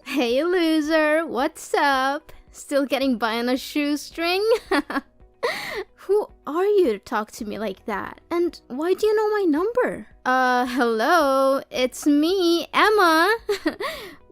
Hey loser, what's up? Still getting by on a shoestring? Who are you to talk to me like that? And why do you know my number? Hello, it's me, Emma.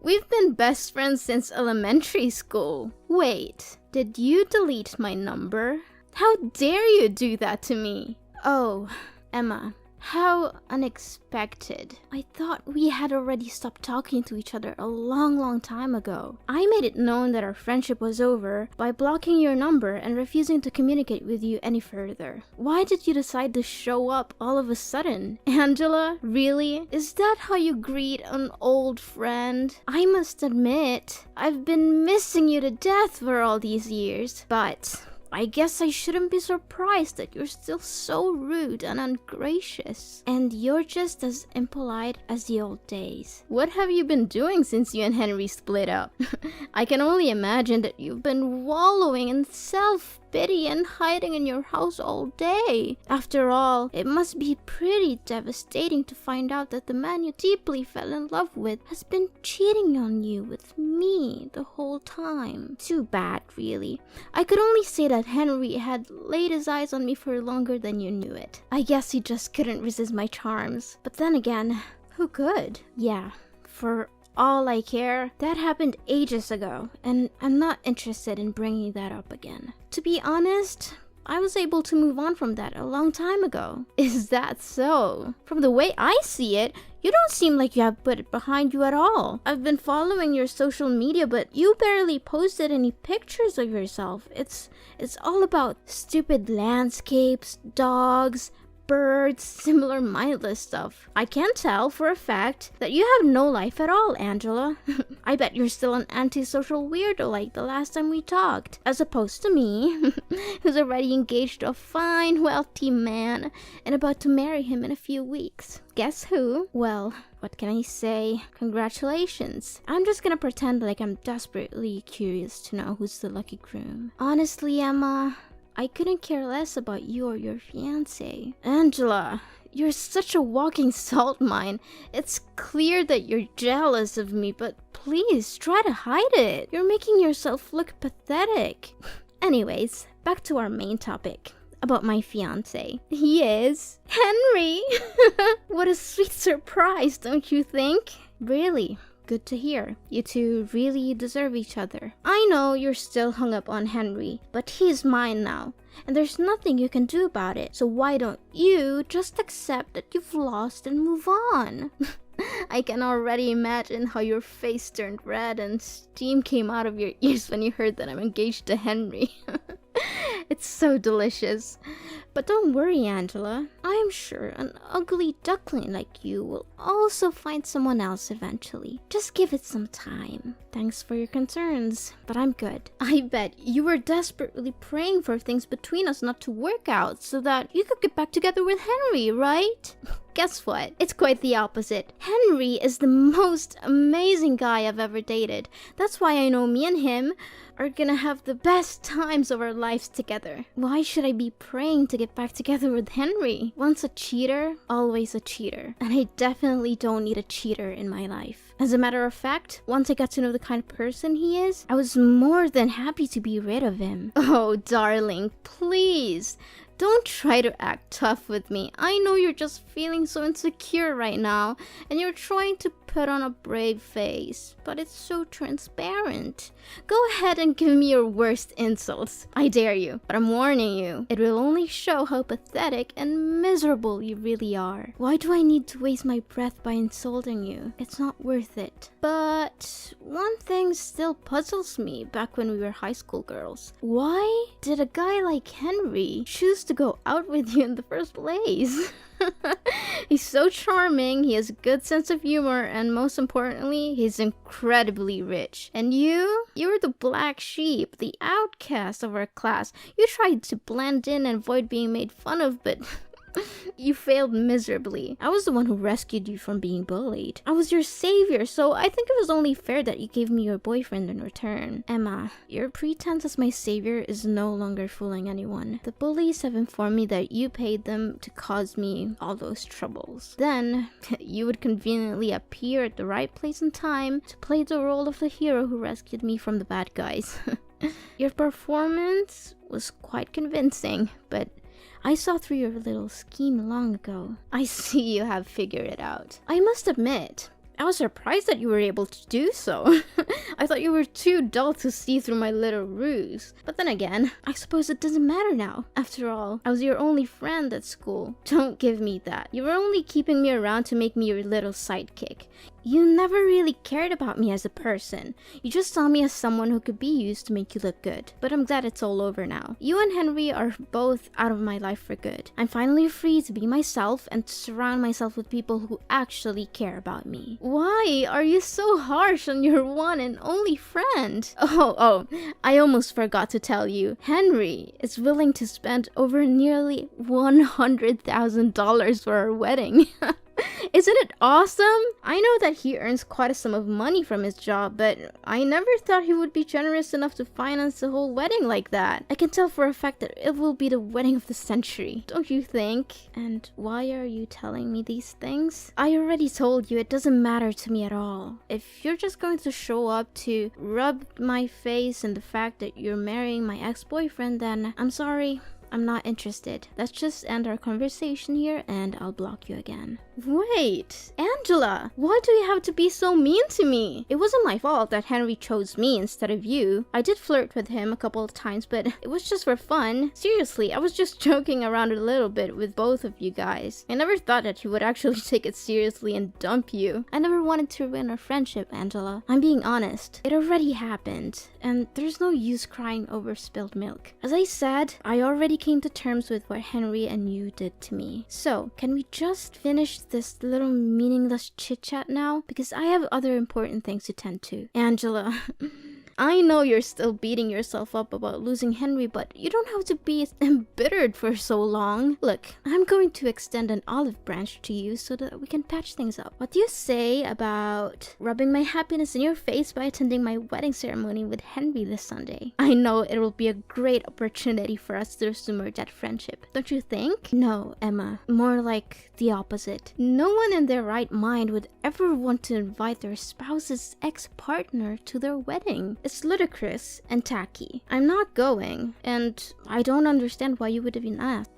We've been best friends since elementary school. Wait, did you delete my number? How dare you do that to me? Oh, Emma. How unexpected. I thought we had already stopped talking to each other a long time ago. I made it known that our friendship was over by blocking your number and refusing to communicate with you any further. Why did you decide to show up all of a sudden? Angela, really? Is that how you greet an old friend? I must admit, I've been missing you to death for all these years, but I guess I shouldn't be surprised that you're still so rude and ungracious. And you're just as impolite as the old days. What have you been doing since you and Henry split up? I can only imagine that you've been wallowing in self-pity and hiding in your house all day. After all, it must be pretty devastating to find out that the man you deeply fell in love with has been cheating on you with me the whole time. Too bad, really. I could only say that Henry had laid his eyes on me for longer than you knew it. I guess he just couldn't resist my charms. But then again, who could? Yeah, for all I care, that happened ages ago, and I'm not interested in bringing that up again. To be honest, I was able to move on from that a long time ago. Is that so? From the way I see it, you don't seem like you have put it behind you at all. I've been following your social media, but you barely posted any pictures of yourself. It's all about stupid landscapes, dogs, birds, similar mindless stuff. I can tell for a fact that you have no life at all, Angela. I bet you're still an antisocial weirdo like the last time we talked, as opposed to me, who's already engaged to a fine, wealthy man and about to marry him in a few weeks. Guess who? Well, what can I say? Congratulations. I'm just gonna pretend like I'm desperately curious to know who's the lucky groom. Honestly, Emma, I couldn't care less about you or your fiancé. Angela, you're such a walking salt mine. It's clear that you're jealous of me, but please try to hide it. You're making yourself look pathetic. Anyways, back to our main topic. About my fiancé. He is Henry. What a sweet surprise, don't you think? Really? Good to hear. You two really deserve each other. I know you're still hung up on Henry, but he's mine now, and there's nothing you can do about it. So why don't you just accept that you've lost and move on? I can already imagine how your face turned red and steam came out of your ears when you heard that I'm engaged to Henry. It's so delicious. But don't worry, Angela. I am sure an ugly duckling like you will also find someone else eventually. Just give it some time. Thanks for your concerns, but I'm good. I bet you were desperately praying for things between us not to work out so that you could get back together with Henry, right? Guess what? It's quite the opposite. Henry is the most amazing guy I've ever dated. That's why I know me and him are gonna have the best times of our lives together. Why should I be praying to get back together with Henry? Once a cheater, always a cheater. And I definitely don't need a cheater in my life. As a matter of fact, once I got to know the kind of person he is, I was more than happy to be rid of him. Oh, darling, please. Don't try to act tough with me. I know you're just feeling so insecure right now, and you're trying to put on a brave face, but it's so transparent. Go ahead and give me your worst insults. I dare you, but I'm warning you. It will only show how pathetic and miserable you really are. Why do I need to waste my breath by insulting you? It's not worth it. But one thing still puzzles me back when we were high school girls. Why did a guy like Henry choose to go out with you in the first place? He's so charming, he has a good sense of humor, and most importantly, he's incredibly rich. And you're the black sheep, the outcast of our class. You tried to blend in and avoid being made fun of, but You failed miserably. I was the one who rescued you from being bullied. I was your savior, so I think it was only fair that you gave me your boyfriend in return. Emma, your pretense as my savior is no longer fooling anyone. The bullies have informed me that you paid them to cause me all those troubles. Then, you would conveniently appear at the right place and time to play the role of the hero who rescued me from the bad guys. Your performance was quite convincing, but I saw through your little scheme long ago. I see you have figured it out. I must admit, I was surprised that you were able to do so. I thought you were too dull to see through my little ruse. But then again, I suppose it doesn't matter now. After all, I was your only friend at school. Don't give me that. You were only keeping me around to make me your little sidekick. You never really cared about me as a person. You just saw me as someone who could be used to make you look good. But I'm glad it's all over now. You and Henry are both out of my life for good. I'm finally free to be myself and to surround myself with people who actually care about me. Why are you so harsh on your one and only friend? Oh, I almost forgot to tell you. Henry is willing to spend over nearly $100,000 for our wedding. Isn't it awesome? I know that he earns quite a sum of money from his job, but I never thought he would be generous enough to finance the whole wedding like that. I can tell for a fact that it will be the wedding of the century, don't you think? And why are you telling me these things? I already told you it doesn't matter to me at all. If you're just going to show up to rub my face in the fact that you're marrying my ex-boyfriend, then I'm sorry. I'm not interested. Let's just end our conversation here and I'll block you again. Wait, Angela, why do you have to be so mean to me? It wasn't my fault that Henry chose me instead of you. I did flirt with him a couple of times, but it was just for fun. Seriously, I was just joking around a little bit with both of you guys. I never thought that he would actually take it seriously and dump you. I never wanted to ruin our friendship, Angela. I'm being honest. It already happened, and there's no use crying over spilled milk. As I said, I already came to terms with what Henry and you did to me. So, can we just finish this little meaningless chit-chat now? Because I have other important things to tend to. Angela, I know you're still beating yourself up about losing Henry, but you don't have to be embittered for so long. Look, I'm going to extend an olive branch to you so that we can patch things up. What do you say about rubbing my happiness in your face by attending my wedding ceremony with Henry this Sunday? I know it will be a great opportunity for us to resume our dead friendship. Don't you think? No, Emma. More like the opposite. No one in their right mind would ever want to invite their spouse's ex-partner to their wedding. It's ludicrous and tacky. I'm not going, and I don't understand why you would even ask.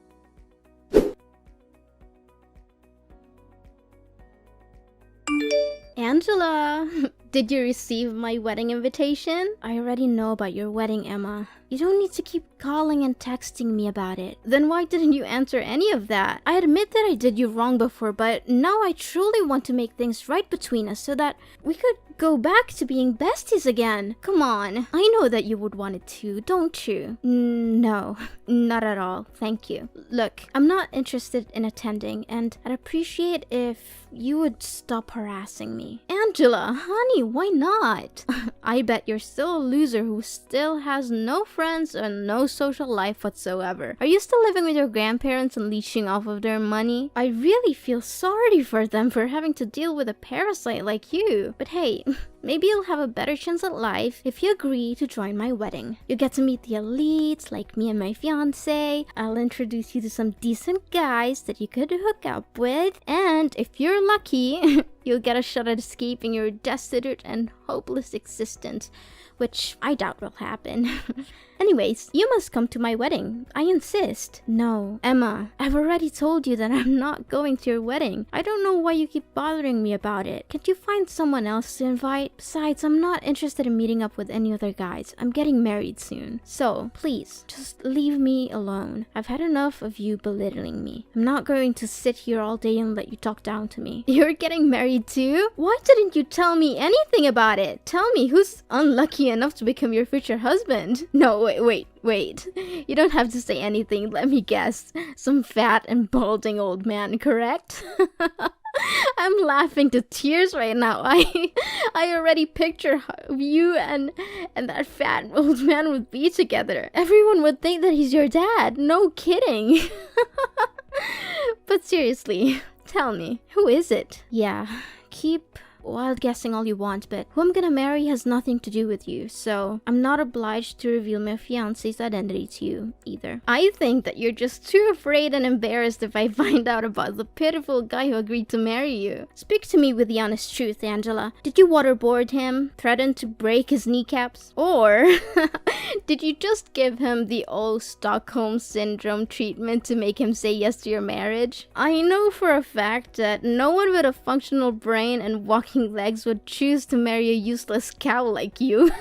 Angela, did you receive my wedding invitation? I already know about your wedding, Emma. You don't need to keep calling and texting me about it. Then why didn't you answer any of that? I admit that I did you wrong before, but now I truly want to make things right between us so that we could go back to being besties again. Come on. I know that you would want it too, don't you? No, not at all. Thank you. Look, I'm not interested in attending, and I'd appreciate if you would stop harassing me. Angela, honey, why not? I bet you're still a loser who still has no friends and no social life whatsoever. Are you still living with your grandparents and leeching off of their money? I really feel sorry for them for having to deal with a parasite like you. But hey, maybe you'll have a better chance at life if you agree to join my wedding. You get to meet the elites like me and my fiance. I'll introduce you to some decent guys that you could hook up with. And if you're lucky, you'll get a shot at escaping your destitute and hopeless existence, which I doubt will happen. Anyways, you must come to my wedding. I insist. No, Emma, I've already told you that I'm not going to your wedding. I don't know why you keep bothering me about it. Can't you find someone else to invite? Besides, I'm not interested in meeting up with any other guys. I'm getting married soon. So, please, just leave me alone. I've had enough of you belittling me. I'm not going to sit here all day and let you talk down to me. You're getting married too? Why didn't you tell me anything about it? Tell me who's unlucky enough to become your future husband. No, wait. You don't have to say anything. Let me guess. Some fat and balding old man, correct? I'm laughing to tears right now. I already picture how you and that fat old man would be together. Everyone would think that he's your dad. No kidding. But seriously, tell me, who is it? Yeah, keep wild guessing all you want, but who I'm gonna marry has nothing to do with you, so I'm not obliged to reveal my fiancé's identity to you either. I think that you're just too afraid and embarrassed if I find out about the pitiful guy who agreed to marry you. Speak to me with the honest truth, Angela. Did you waterboard him, threaten to break his kneecaps, or did you just give him the old Stockholm Syndrome treatment to make him say yes to your marriage? I know for a fact that no one with a functional brain and walking legs would choose to marry a useless cow like you.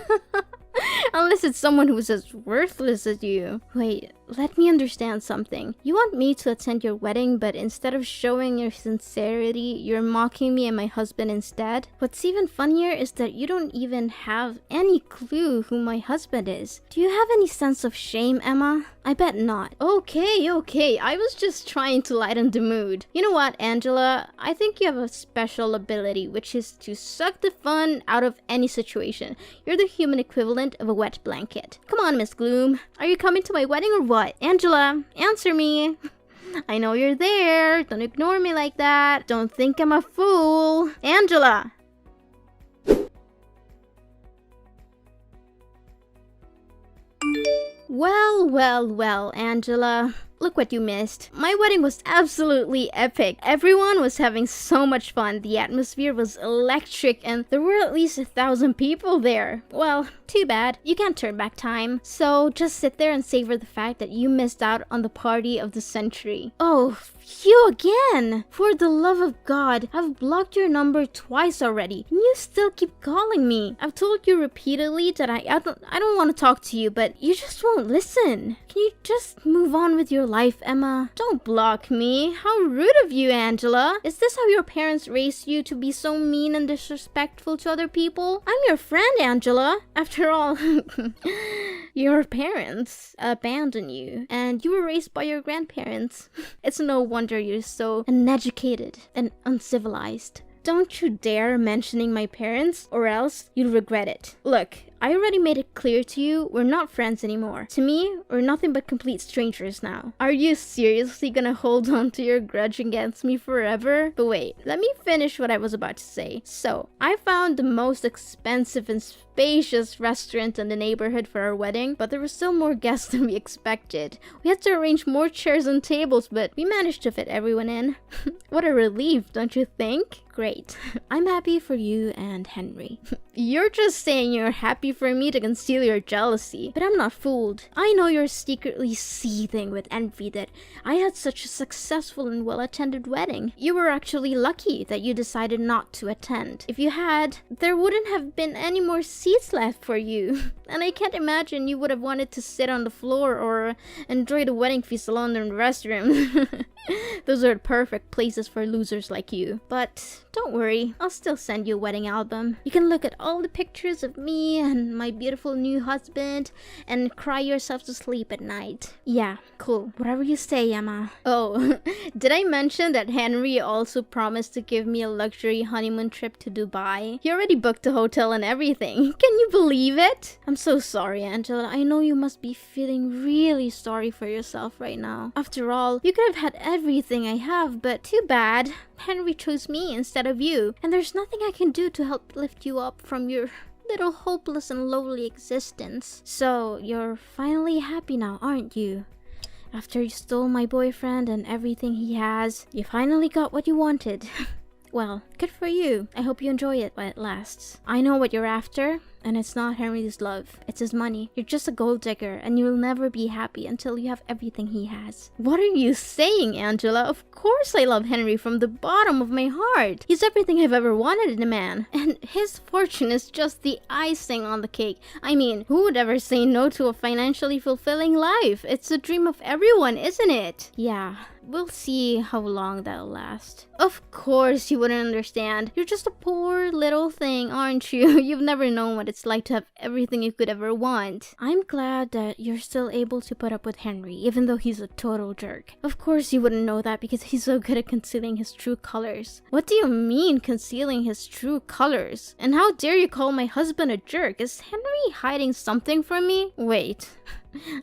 Unless it's someone who's as worthless as you. Wait, let me understand something. You want me to attend your wedding, but instead of showing your sincerity, you're mocking me and my husband instead? What's even funnier is that you don't even have any clue who my husband is. Do you have any sense of shame, Emma? I bet not. Okay, I was just trying to lighten the mood. You know what, Angela? I think you have a special ability, which is to suck the fun out of any situation. You're the human equivalent of a wet blanket. Come on, Miss Gloom. Are you coming to my wedding or what? Angela, answer me. I know you're there. Don't ignore me like that. Don't think I'm a fool. Angela! Well, Angela. Look what you missed. My wedding was absolutely epic. Everyone was having so much fun. The atmosphere was electric and there were at least 1,000 people there. Well, too bad. You can't turn back time. So just sit there and savor the fact that you missed out on the party of the century. Oh, you again! For the love of God, I've blocked your number twice already, and you still keep calling me. I've told you repeatedly that I don't want to talk to you, but you just won't listen. Can you just move on with your life, Emma? Don't block me. How rude of you, Angela. Is this how your parents raised you, to be so mean and disrespectful to other people? I'm your friend, Angela. After all, your parents abandoned you, and you were raised by your grandparents. It's no wonder you're so uneducated and uncivilized. Don't you dare mentioning my parents, or else you'll regret it. Look, I already made it clear to you, we're not friends anymore. To me, we're nothing but complete strangers now. Are you seriously gonna hold on to your grudge against me forever? But wait, let me finish what I was about to say. So, I found the most expensive and spacious restaurant in the neighborhood for our wedding, but there were still more guests than we expected. We had to arrange more chairs and tables, but we managed to fit everyone in. What a relief, don't you think? Great. I'm happy for you and Henry. You're just saying you're happy for me to conceal your jealousy, but I'm not fooled. I know you're secretly seething with envy that I had such a successful and well-attended wedding. You were actually lucky that you decided not to attend. If you had, there wouldn't have been any more seats left for you. And I can't imagine you would have wanted to sit on the floor or enjoy the wedding feast alone in the restroom. Those are the perfect places for losers like you. But don't worry, I'll still send you a wedding album. You can look at all the pictures of me and my beautiful new husband and cry yourself to sleep at night. Yeah, cool. Whatever you say, Emma. Oh, did I mention that Henry also promised to give me a luxury honeymoon trip to Dubai? He already booked the hotel and everything. Can you believe it? I'm so sorry, Angela. I know you must be feeling really sorry for yourself right now. After all, you could have had everything I have, but too bad. Henry chose me instead of you, and there's nothing I can do to help lift you up from your little hopeless and lowly existence. So, you're finally happy now, aren't you? After you stole my boyfriend and everything he has, you finally got what you wanted. Well, good for you. I hope you enjoy it while it lasts. I know what you're after, and it's not Henry's love. It's his money. You're just a gold digger, and you'll never be happy until you have everything he has. What are you saying, Angela? Of course I love Henry from the bottom of my heart. He's everything I've ever wanted in a man, and his fortune is just the icing on the cake. I mean, who would ever say no to a financially fulfilling life? It's the dream of everyone, isn't it? Yeah. We'll see how long that'll last. Of course you wouldn't understand. You're just a poor little thing, aren't you? You've never known what it's like to have everything you could ever want. I'm glad that you're still able to put up with Henry, even though he's a total jerk. Of course you wouldn't know that because he's so good at concealing his true colors. What do you mean, concealing his true colors? And how dare you call my husband a jerk? Is Henry hiding something from me? Wait.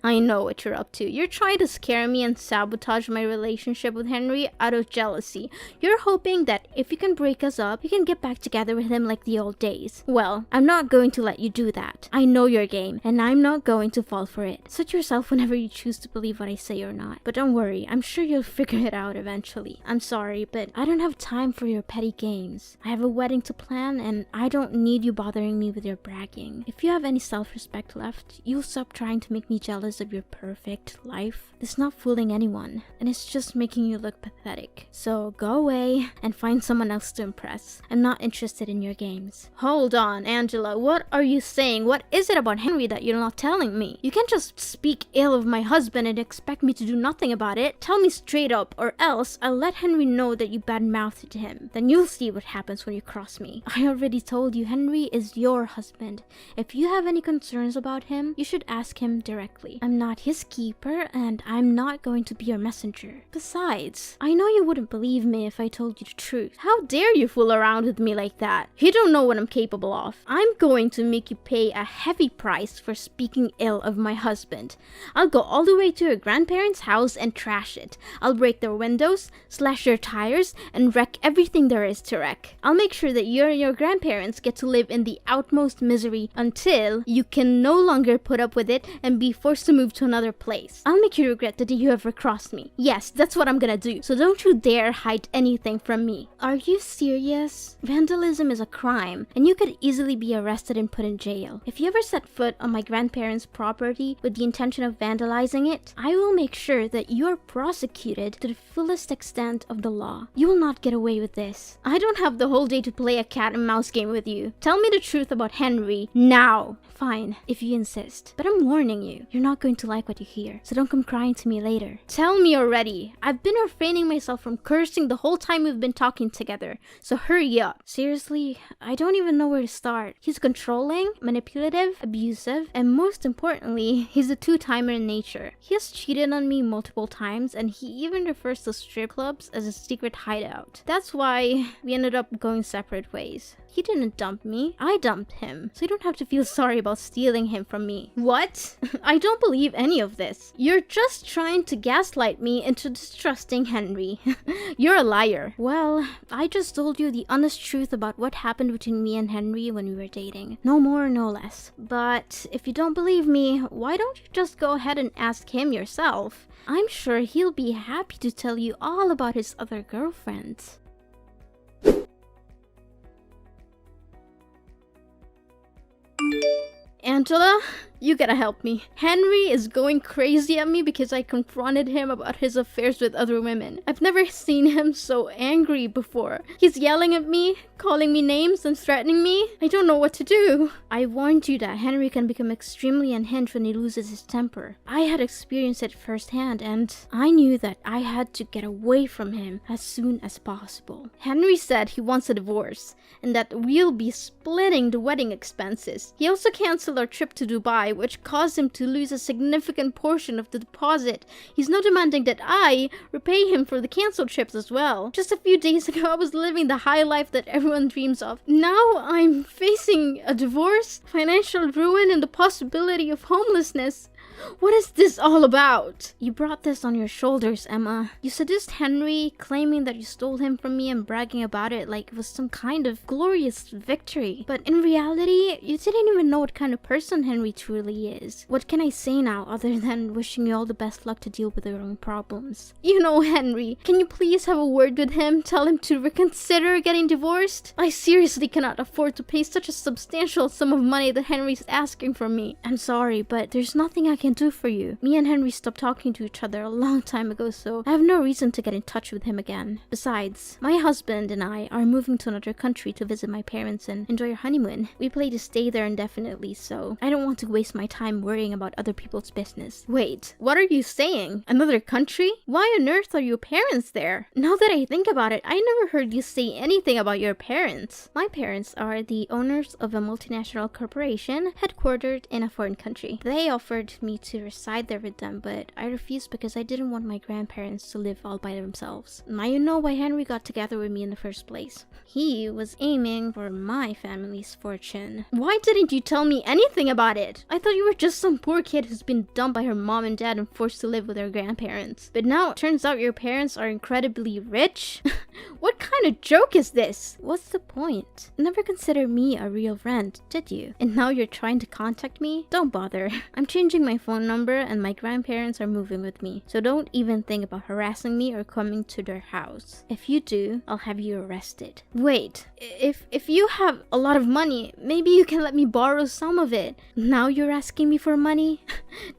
I know what you're up to. You're trying to scare me and sabotage my relationship with Henry out of jealousy. You're hoping that if you can break us up, you can get back together with him like the old days. Well, I'm not going to let you do that. I know your game, and I'm not going to fall for it. Suit yourself whenever you choose to believe what I say or not. But don't worry, I'm sure you'll figure it out eventually. I'm sorry, but I don't have time for your petty games. I have a wedding to plan, and I don't need you bothering me with your bragging. If you have any self-respect left, you'll stop trying to make me jealous of your perfect life. It's not fooling anyone, and it's just making you look pathetic. So go away and find someone else to impress. I'm not interested in your games. Hold on, Angela, what are you saying? What is it about Henry that you're not telling me? You can't just speak ill of my husband and expect me to do nothing about it. Tell me straight up, or else I'll let Henry know that you badmouthed him. Then you'll see what happens when you cross me. I already told you Henry is your husband. If you have any concerns about him, you should ask him directly. I'm not his keeper, and I'm not going to be your messenger. Besides, I know you wouldn't believe me if I told you the truth. How dare you fool around with me like that? You don't know what I'm capable of. I'm going to make you pay a heavy price for speaking ill of my husband. I'll go all the way to your grandparents' house and trash it. I'll break their windows, slash their tires, and wreck everything there is to wreck. I'll make sure that you and your grandparents get to live in the utmost misery until you can no longer put up with it and be forced to move to another place. I'll make you regret the day you ever crossed me. Yes, that's what I'm gonna do. So don't you dare hide anything from me. Are you serious? Vandalism is a crime, and you could easily be arrested and put in jail. If you ever set foot on my grandparents' property with the intention of vandalizing it, I will make sure that you are prosecuted to the fullest extent of the law. You will not get away with this. I don't have the whole day to play a cat and mouse game with you. Tell me the truth about Henry now. Fine, if you insist. But I'm warning you, you're not going to like what you hear, so don't come crying to me later. Tell me already. I've been refraining myself from cursing the whole time we've been talking together, so hurry up. Seriously, I don't even know where to start. He's controlling, manipulative, abusive, and most importantly, he's a two-timer in nature. He has cheated on me multiple times, and he even refers to strip clubs as a secret hideout. That's why we ended up going separate ways. He didn't dump me. I dumped him. So you don't have to feel sorry about stealing him from me. What? I don't believe any of this. You're just trying to gaslight me into distrusting Henry. You're a liar. Well, I just told you the honest truth about what happened between me and Henry when we were dating. No more, no less. But if you don't believe me, why don't you just go ahead and ask him yourself? I'm sure he'll be happy to tell you all about his other girlfriends. Angela, you gotta help me. Henry is going crazy at me because I confronted him about his affairs with other women. I've never seen him so angry before. He's yelling at me, calling me names, and threatening me. I don't know what to do. I warned you that Henry can become extremely unhinged when he loses his temper. I had experienced it firsthand, and I knew that I had to get away from him as soon as possible. Henry said he wants a divorce, and that we'll be splitting the wedding expenses. He also canceled our trip to Dubai, which caused him to lose a significant portion of the deposit. He's now demanding that I repay him for the canceled trips as well. Just a few days ago, I was living the high life that everyone dreams of. Now I'm facing a divorce, financial ruin, and the possibility of homelessness. What is this all about? You brought this on your shoulders, Emma. You seduced Henry, claiming that you stole him from me and bragging about it like it was some kind of glorious victory. But in reality, you didn't even know what kind of person Henry truly is. What can I say now other than wishing you all the best luck to deal with your own problems? You know Henry. Can you please have a word with him? Tell him to reconsider getting divorced? I seriously cannot afford to pay such a substantial sum of money that Henry's asking from me. I'm sorry, but there's nothing I can do for you. Me and Henry stopped talking to each other a long time ago, so I have no reason to get in touch with him again. Besides, my husband and I are moving to another country to visit my parents and enjoy our honeymoon. We plan to stay there indefinitely, so I don't want to waste my time worrying about other people's business. Wait, what are you saying? Another country? Why on earth are your parents there? Now that I think about it, I never heard you say anything about your parents. My parents are the owners of a multinational corporation headquartered in a foreign country. They offered me me to reside there with them, but I refused because I didn't want my grandparents to live all by themselves. Now you know why Henry got together with me in the first place. He was aiming for my family's fortune. Why didn't you tell me anything about it? I thought you were just some poor kid who's been dumped by her mom and dad and forced to live with her grandparents. But now it turns out your parents are incredibly rich? What kind of joke is this? What's the point? Never considered me a real friend, did you? And now you're trying to contact me? Don't bother. I'm changing my phone number and my grandparents are moving with me. So don't even think about harassing me or coming to their house. If you do, I'll have you arrested. Wait, if you have a lot of money, maybe you can let me borrow some of it. Now you're asking me for money?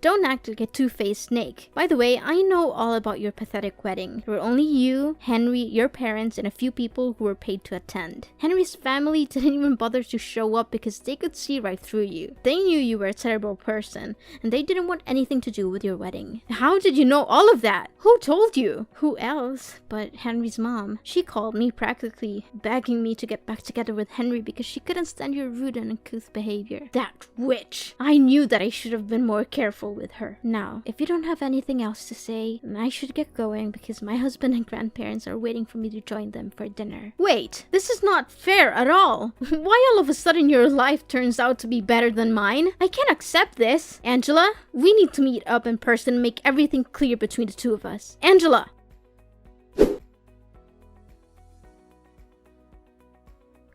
Don't act like a two-faced snake. By the way, I know all about your pathetic wedding. There were only you, Henry, your parents, and a few people who were paid to attend. Henry's family didn't even bother to show up because they could see right through you. They knew you were a terrible person, and they didn't want anything to do with your wedding. How did you know all of that? Who told you? Who else but Henry's mom? She called me practically begging me to get back together with Henry because she couldn't stand your rude and uncouth behavior. That witch! I knew that I should have been more careful with her. Now, if you don't have anything else to say, then I should get going because my husband and grandparents are waiting for me to join them for dinner. Wait, this is not fair at all. Why all of a sudden your life turns out to be better than mine? I can't accept this. Angela, we need to meet up in person and make everything clear between the two of us. Angela!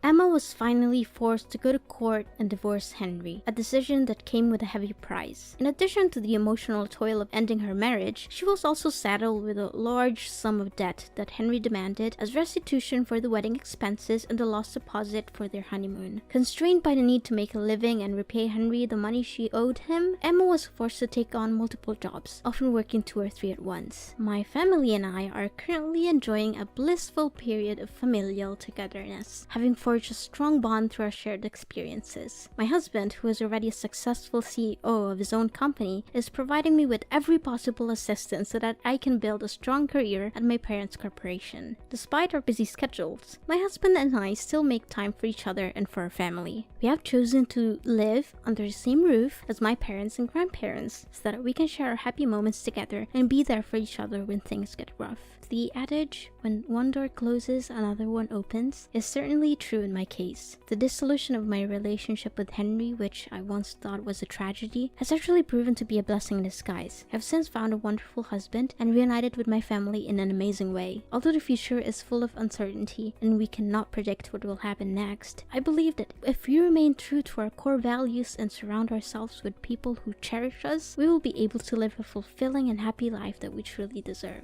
Emma was finally forced to go to court and divorce Henry, a decision that came with a heavy price. In addition to the emotional toil of ending her marriage, she was also saddled with a large sum of debt that Henry demanded as restitution for the wedding expenses and the lost deposit for their honeymoon. Constrained by the need to make a living and repay Henry the money she owed him, Emma was forced to take on multiple jobs, often working 2 or 3 at once. My family and I are currently enjoying a blissful period of familial togetherness, having forged a strong bond through our shared experiences. My husband, who is already a successful CEO of his own company, is providing me with every possible assistance so that I can build a strong career at my parents' corporation. Despite our busy schedules, my husband and I still make time for each other and for our family. We have chosen to live under the same roof as my parents and grandparents so that we can share our happy moments together and be there for each other when things get rough. The adage, when one door closes, another one opens, is certainly true in my case. The dissolution of my relationship with Henry, which I once thought was a tragedy, has actually proven to be a blessing in disguise. I've since found a wonderful husband and reunited with my family in an amazing way. Although the future is full of uncertainty and we cannot predict what will happen next, I believe that if we remain true to our core values and surround ourselves with people who cherish us, we will be able to live a fulfilling and happy life that we truly deserve.